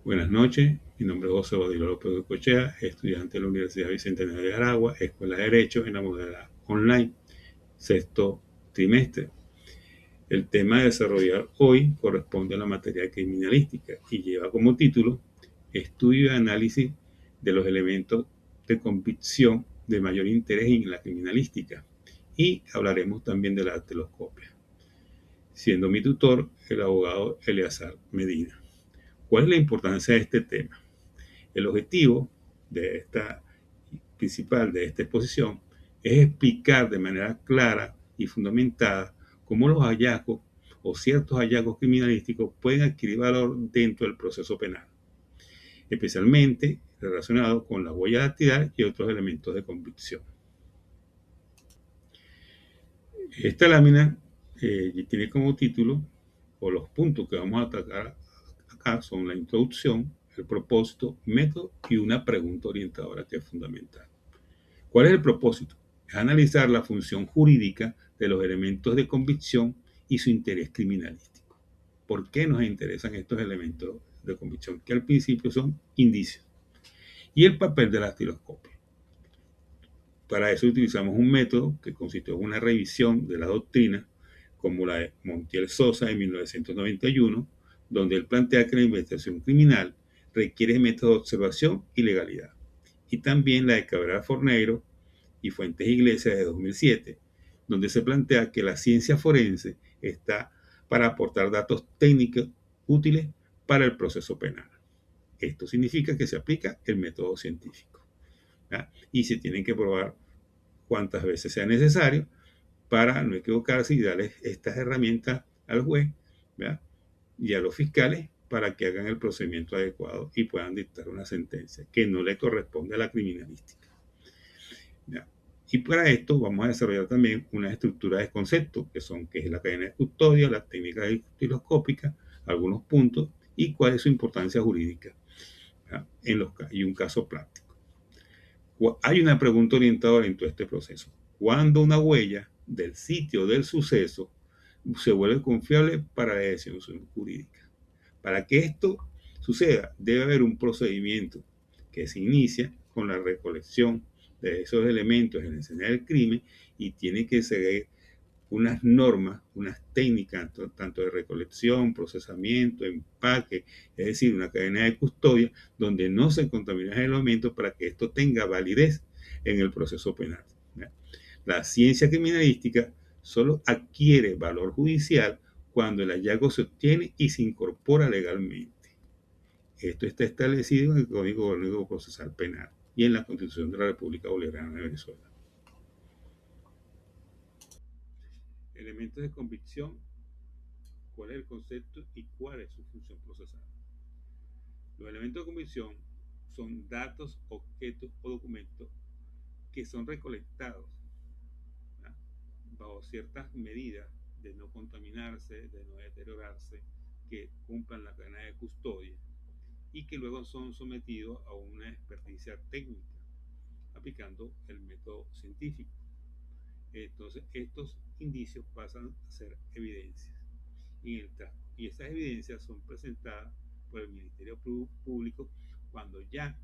Buenas noches, mi nombre es José Bodilo López de Cochea, estudiante de la Universidad Bicentenario de Aragua, Escuela de Derecho en la modalidad online, sexto trimestre. El tema a desarrollar hoy corresponde a la materia de criminalística y lleva como título Estudio y análisis de los elementos de convicción de mayor interés en la criminalística, y hablaremos también de la dactiloscopia, siendo mi tutor el abogado Eleazar Medina. ¿Cuál es la importancia de este tema? El objetivo de esta principal de esta exposición es explicar de manera clara y fundamentada cómo los hallazgos o ciertos hallazgos criminalísticos pueden adquirir valor dentro del proceso penal, especialmente relacionados con la huella dactilar y otros elementos de convicción. Esta lámina tiene como título, o los puntos que vamos a atacar acá son la introducción, el propósito, método y una pregunta orientadora que es fundamental. ¿Cuál es el propósito? Es analizar la función jurídica de los elementos de convicción y su interés criminalístico. ¿Por qué nos interesan estos elementos de convicción? Que al principio son indicios. Y el papel de la dactiloscopia. Para eso utilizamos un método que consistió en una revisión de la doctrina, como la de Montiel Sosa en 1991, donde él plantea que la investigación criminal requiere métodos de observación y legalidad. Y también la de Cabrera Forneiro y Fuentes Iglesias de 2007, donde se plantea que la ciencia forense está para aportar datos técnicos útiles para el proceso penal. Esto significa que se aplica el método científico, ¿verdad? Y se tienen que probar cuantas veces sea necesario para no equivocarse y darles estas herramientas al juez, ¿verdad? Y a los fiscales para que hagan el procedimiento adecuado y puedan dictar una sentencia que no le corresponde a la criminalística, ¿ya? Y para esto vamos a desarrollar también una estructura de conceptos, que es la cadena de custodia, la técnica dactiloscópica, algunos puntos y cuál es su importancia jurídica, ¿ya? Y un caso práctico. Hay una pregunta orientadora en todo este proceso. ¿Cuándo una huella del sitio del suceso se vuelve confiable para la decisión jurídica? Para que esto suceda, debe haber un procedimiento que se inicia con la recolección de esos elementos en la escena del crimen y tiene que seguir unas normas, unas técnicas, tanto de recolección, procesamiento, empaque, es decir, una cadena de custodia donde no se contamina el elemento para que esto tenga validez en el proceso penal. La ciencia criminalística solo adquiere valor judicial cuando el hallazgo se obtiene y se incorpora legalmente. Esto está establecido en el Código Orgánico Procesal Penal y en la Constitución de la República Bolivariana de Venezuela. Elementos de convicción, cuál es el concepto y cuál es su función procesal. Los elementos de convicción son datos, objetos o documentos que son recolectados, ¿verdad?, bajo ciertas medidas de no contaminarse, de no deteriorarse, que cumplan la cadena de custodia y que luego son sometidos a una experticia técnica aplicando el método científico. Entonces, estos indicios pasan a ser evidencias y esas evidencias son presentadas por el Ministerio Público cuando ya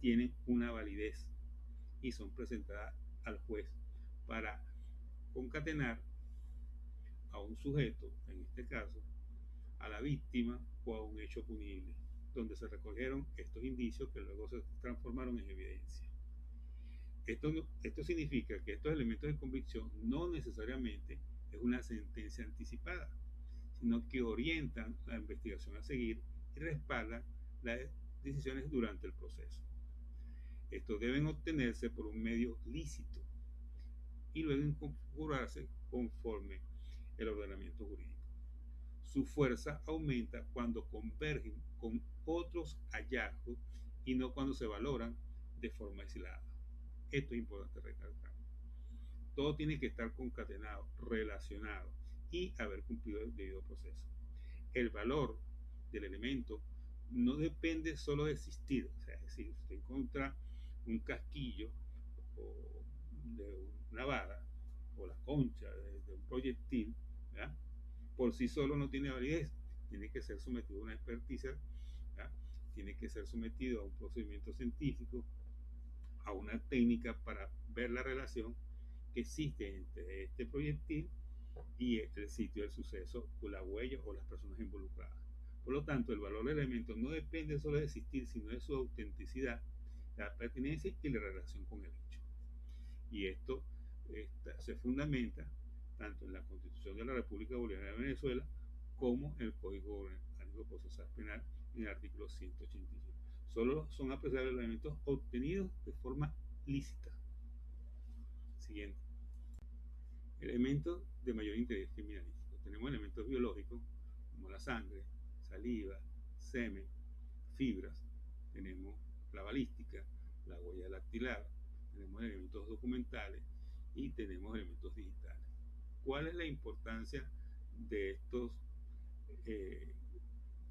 tienen una validez y son presentadas al juez para concatenar a un sujeto, en este caso, a la víctima o a un hecho punible, donde se recogieron estos indicios que luego se transformaron en evidencia. Esto significa que estos elementos de convicción no necesariamente es una sentencia anticipada, sino que orientan la investigación a seguir y respaldan las decisiones durante el proceso. Estos deben obtenerse por un medio lícito y luego incorporarse conforme el ordenamiento jurídico. Su fuerza aumenta cuando convergen con otros hallazgos y no cuando se valoran de forma aislada. Esto es importante recalcar. Todo tiene que estar concatenado, relacionado y haber cumplido el debido proceso. El valor del elemento no depende solo de existir. O sea, si usted encuentra un casquillo o de una vara o la concha de un proyectil, por sí solo no tiene validez, tiene que ser sometido a una experticia, ¿verdad?, tiene que ser sometido a un procedimiento científico, a una técnica para ver la relación que existe entre este proyectil y el sitio del suceso, o la huella o las personas involucradas. Por lo tanto, el valor del elemento no depende solo de existir, sino de su autenticidad, la pertinencia y la relación con el hecho. Y esto se fundamenta tanto en la Constitución de la República Bolivariana de Venezuela como en el Código Orgánico Procesal Penal en el artículo 185. Solo son apreciables los elementos obtenidos de forma lícita. Siguiente. Elementos de mayor interés criminalístico. Tenemos elementos biológicos como la sangre, saliva, semen, fibras. Tenemos la balística, la huella dactilar. Tenemos elementos documentales y tenemos elementos digitales. ¿Cuál es la importancia de estos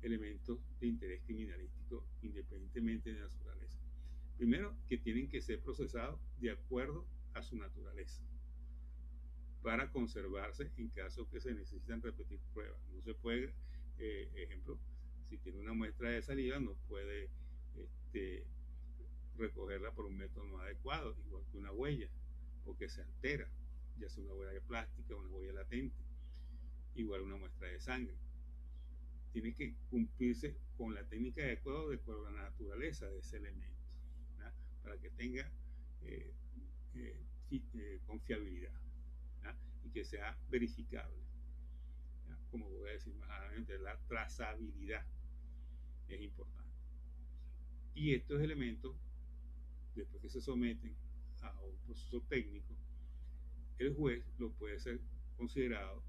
elementos de interés criminalístico independientemente de la naturaleza? Primero, que tienen que ser procesados de acuerdo a su naturaleza para conservarse en caso que se necesitan repetir pruebas. No se puede, ejemplo, si tiene una muestra de saliva, no puede recogerla por un método no adecuado, igual que una huella, porque se altera, ya sea una huella plástica o una huella latente, igual una muestra de sangre. Tiene que cumplirse con la técnica adecuada de acuerdo a la naturaleza de ese elemento, ¿verdad? Para que tenga confiabilidad, ¿verdad? Y que sea verificable. ¿Verdad? Como voy a decir más adelante, la trazabilidad es importante. Y estos elementos, después que se someten a un proceso técnico, el juez lo puede ser considerado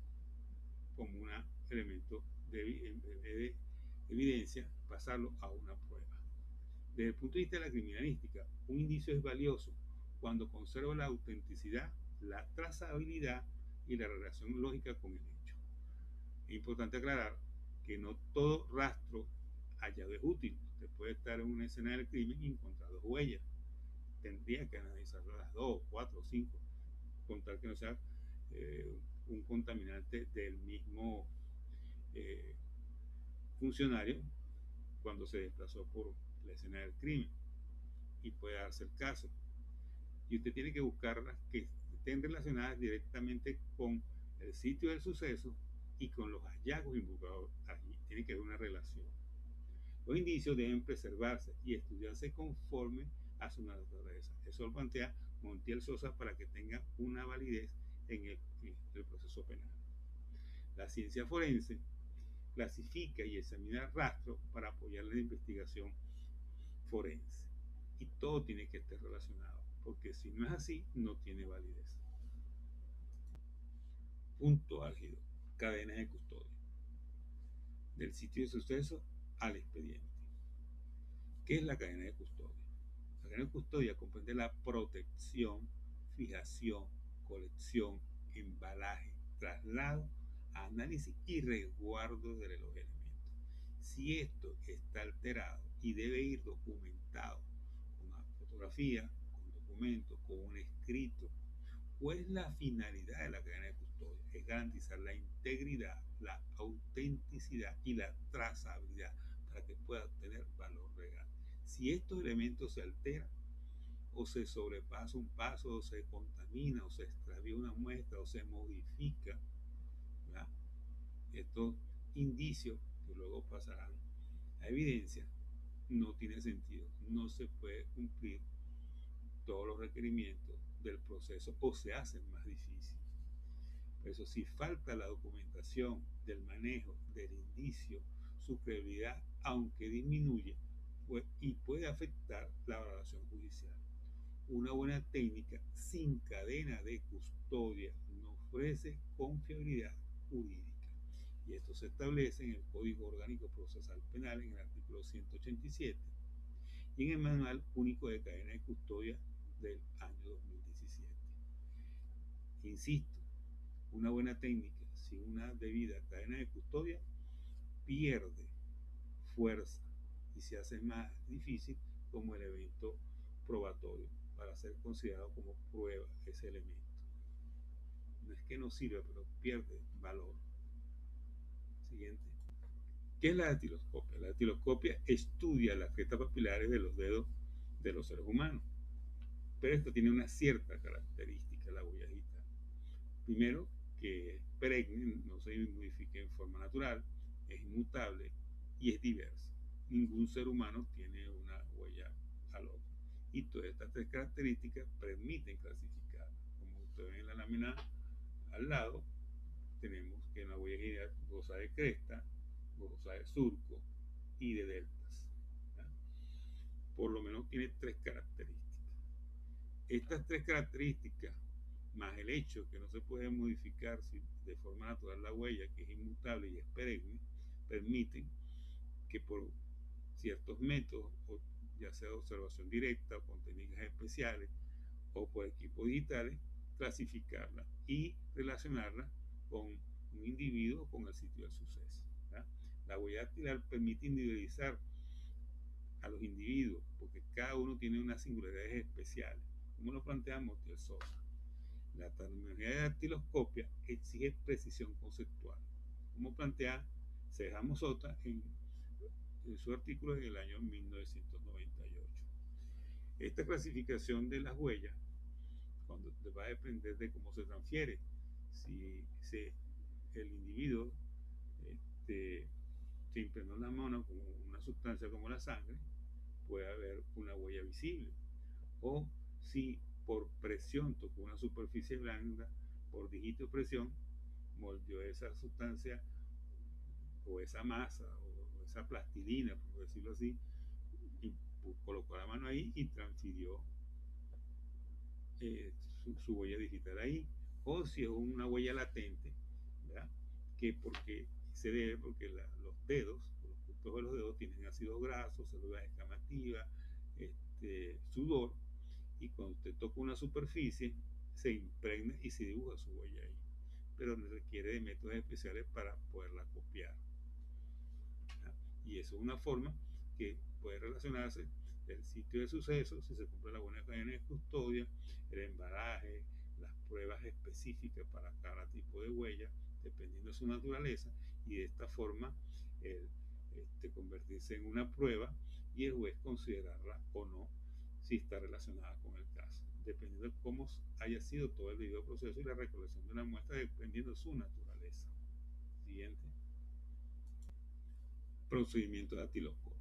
como un elemento de evidencia, pasarlo a una prueba. Desde el punto de vista de la criminalística, un indicio es valioso cuando conserva la autenticidad, la trazabilidad y la relación lógica con el hecho. Es importante aclarar que no todo rastro hallado es útil. Usted puede estar en una escena del crimen y encontrar dos huellas. Tendría que analizar las 2, 4, 5, con tal que no sea un contaminante del mismo funcionario cuando se desplazó por la escena del crimen, y puede darse el caso. Y usted tiene que buscarlas que estén relacionadas directamente con el sitio del suceso y con los hallazgos involucrados allí. Tiene que haber una relación. Los indicios deben preservarse y estudiarse conforme a su naturaleza. Eso lo plantea Montiel Sosa para que tenga una validez en el proceso penal. La ciencia forense clasifica y examina rastros para apoyar la investigación forense. Y todo tiene que estar relacionado, porque si no es así, no tiene validez. Punto álgido. Cadenas de custodia. Del sitio de suceso al expediente. ¿Qué es la cadena de custodia? La cadena de custodia comprende la protección, fijación, colección, embalaje, traslado, análisis y resguardo de los elementos. Si esto está alterado y debe ir documentado con una fotografía, con documentos, con un escrito, ¿cuál es la finalidad de la cadena de custodia? Es garantizar la integridad, la autenticidad y la trazabilidad para que pueda tener valor legal. Si estos elementos se alteran, o se sobrepasa un paso, o se contamina, o se extravía una muestra, o se modifica, ¿verdad? Estos indicios que luego pasarán a evidencia, no tiene sentido. No se puede cumplir todos los requerimientos del proceso o se hacen más difíciles. Por eso, si falta la documentación del manejo del indicio, su credibilidad, aunque disminuye, y puede afectar la valoración judicial. Una buena técnica sin cadena de custodia no ofrece confiabilidad jurídica. Y esto se establece en el Código Orgánico Procesal Penal en el artículo 187 y en el Manual Único de Cadena de Custodia del año 2017. Insisto, una buena técnica sin una debida cadena de custodia pierde fuerza y se hace más difícil como elemento probatorio para ser considerado como prueba ese elemento. No es que no sirve, pero pierde valor. Siguiente. ¿Qué es la datiloscopia? La datiloscopia estudia las crestas papilares de los dedos de los seres humanos, pero esto tiene una cierta característica, la huella digital. Primero, que es perenne, no se modifica en forma natural, es inmutable y es diversa. Ningún ser humano tiene una huella al otro. Y todas estas tres características permiten clasificar. Como ustedes ven en la lámina al lado, tenemos que una huella digital goza de cresta, goza de surco y de deltas. ¿Ya? Por lo menos tiene tres características. Estas tres características, más el hecho que no se puede modificar de forma natural la huella, que es inmutable y es perenne, permiten que por ciertos métodos, ya sea de observación directa o con técnicas especiales o por equipos digitales, clasificarla y relacionarla con un individuo o con el sitio del suceso. ¿Ya? La huella dactilar permite individualizar a los individuos porque cada uno tiene unas singularidades especiales, como lo plantea Montiel Sosa. La terminología de dactiloscopia exige precisión conceptual, como plantea Sergio Sota en su artículo del año 1998. Esta clasificación de las huellas cuando va a depender de cómo se transfiere. Si el individuo este, se impregnó la mano con una sustancia como la sangre, puede haber una huella visible. O si por presión tocó una superficie blanda, por dígito de presión, moldeó esa sustancia o esa masa o esa plastilina, por decirlo así, y colocó la mano ahí y transfirió su huella digital ahí. O si es una huella latente, ¿verdad? Que porque se debe porque los dedos, los puntos de los dedos tienen ácidos grasos, células escamativas, sudor, y cuando usted toca una superficie, se impregna y se dibuja su huella ahí. Pero requiere de métodos especiales para poderla copiar. ¿Ya? Y eso es una forma que puede relacionarse el sitio de suceso, si se cumple la buena cadena de custodia, el embalaje, las pruebas específicas para cada tipo de huella, dependiendo de su naturaleza, y de esta forma convertirse en una prueba y el juez considerarla o no si está relacionada con el caso, dependiendo de cómo haya sido todo el debido proceso y la recolección de una muestra, dependiendo de su naturaleza. Siguiente. Procedimiento de datiloscopio.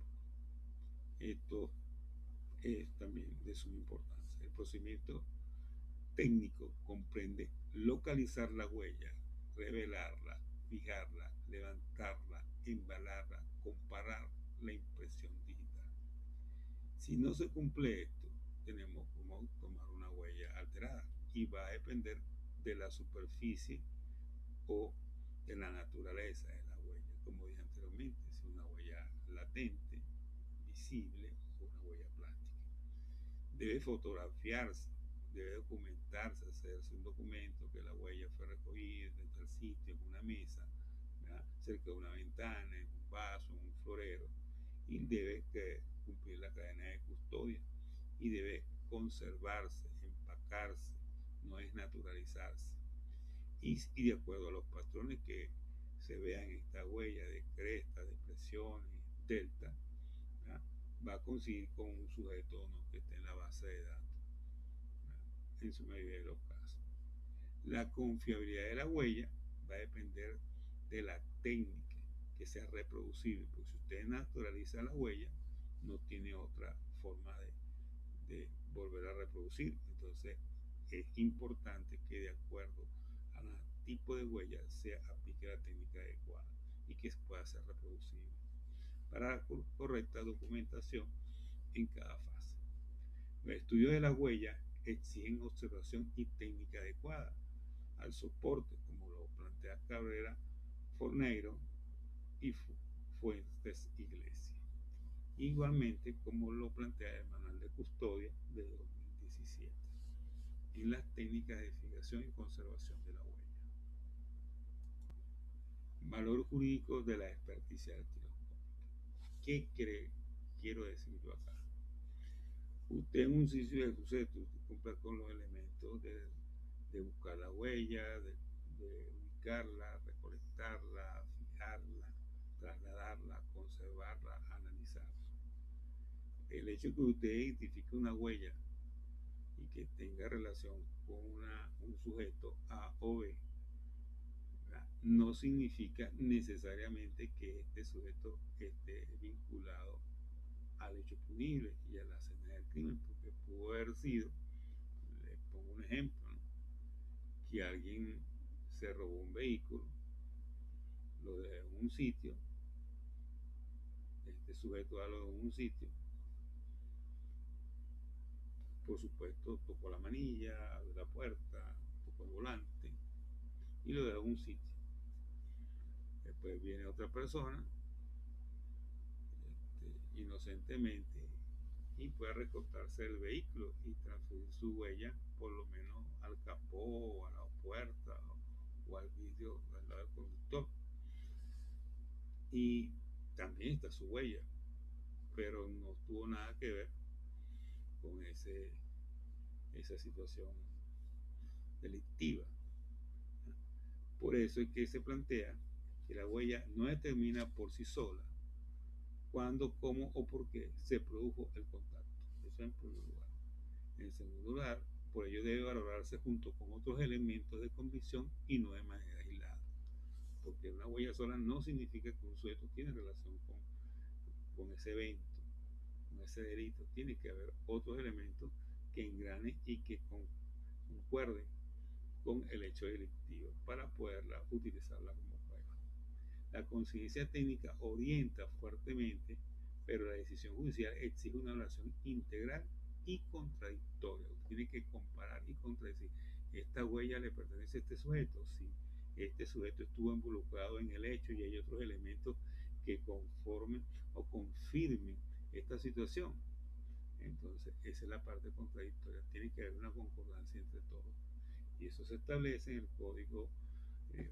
Esto es también de suma importancia. El procedimiento técnico comprende localizar la huella, revelarla, fijarla, levantarla, embalarla, comparar la impresión digital. Si no se cumple esto, tenemos como tomar una huella alterada y va a depender de la superficie o de la naturaleza de la huella, como dije anteriormente, si es una huella latente, visible o una huella plástica. Debe fotografiarse, debe documentarse, hacerse un documento que la huella fue recogida en tal sitio, en una mesa, ¿verdad? Cerca de una ventana, en un vaso, en un florero, y debe cumplir la cadena de custodia y debe conservarse, empacarse, no es naturalizarse. Y de acuerdo a los patrones que se vean en esta huella de cresta, de presiones, delta, ¿verdad? Va a coincidir con un sujeto o no que esté en la base de datos, ¿verdad? En su mayoría de los casos. La confiabilidad de la huella va a depender de la técnica que sea reproducible, porque si usted naturaliza la huella, no tiene otra forma de volver a reproducir. Entonces, es importante que de acuerdo al tipo de huella se aplique la técnica adecuada y que pueda ser reproducible para la correcta documentación en cada fase. Los estudios de la huella exigen observación y técnica adecuada al soporte, como lo plantea Cabrera Forneiro y Fuentes Iglesias. Igualmente, como lo plantea el Manual de Custodia de 2017, en las técnicas de fijación y conservación de la huella. Valor jurídico de la experticia dactiloscópica. ¿Qué quiero decir yo acá? Usted en un sitio de suceso, usted cumple con los elementos de buscar la huella, de ubicarla, recolectarla, fijarla, trasladarla, conservarla, analizarla. El hecho que usted identifique una huella y que tenga relación con un sujeto A o B, ¿verdad?, no significa necesariamente que este sujeto esté vinculado al hecho punible y a la escena del crimen, porque pudo haber sido, les pongo un ejemplo, ¿no?, que alguien se robó un vehículo, lo dejó en un sitio, este sujeto lo dejó en un sitio, por supuesto tocó la manilla, abrió la puerta, tocó el volante y lo dejó en un sitio. Después viene otra persona, inocentemente, y puede recortarse el vehículo y transferir su huella por lo menos al capó o a la puerta o al vidrio al lado del conductor. Y también está su huella, pero no tuvo nada que ver con esa situación delictiva. Por eso es que se plantea que la huella no determina por sí sola cuándo, cómo o por qué se produjo el contacto. Eso en primer lugar. En segundo lugar, por ello debe valorarse junto con otros elementos de convicción y no de manera aislada. Porque una huella sola no significa que un sujeto tiene relación con ese evento, con ese delito. Tiene que haber otros elementos que engranen y que concuerden con el hecho delictivo para poderla utilizarla como prueba. La conciencia técnica orienta fuertemente, pero la decisión judicial exige una evaluación integral y contradictoria. Usted tiene que comparar y contradecir. ¿Esta huella le pertenece a este sujeto? Sí. Este sujeto estuvo involucrado en el hecho y hay otros elementos que conformen o confirmen esta situación. Entonces, esa es la parte contradictoria. Tiene que haber una concordancia entre todos. Y eso se establece en el Código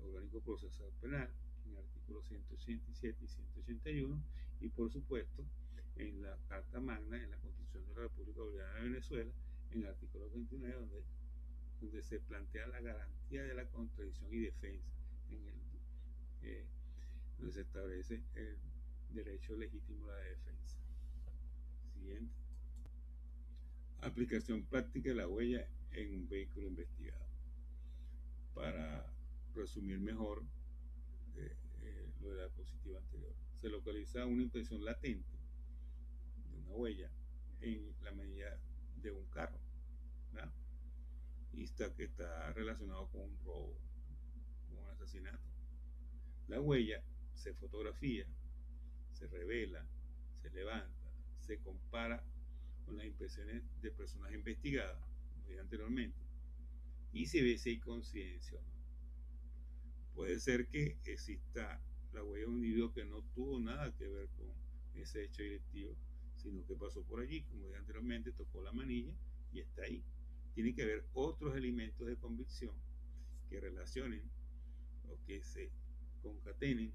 Orgánico Procesal Penal, en el artículo 187 y 181, y por supuesto en la Carta Magna, en la Constitución de la República Bolivariana de Venezuela, en el artículo 29, donde se plantea la garantía de la contradicción y defensa, eh, donde se establece el derecho legítimo a la defensa. Siguiente. Aplicación práctica de la huella en un vehículo investigado. Para resumir mejor lo de la diapositiva anterior, se localiza una impresión latente de una huella en la medida de un carro, ¿verdad?, y está relacionado con un robo, con un asesinato. La huella se fotografía, se revela, se levanta, se compara con las impresiones de personas investigadas, como dije anteriormente, y se ve si hay coincidencia o no. Puede ser que exista la huella de un individuo que no tuvo nada que ver con ese hecho delictivo, sino que pasó por allí, como dije anteriormente, tocó la manilla y está ahí. Tiene que haber otros elementos de convicción que relacionen o que se concatenen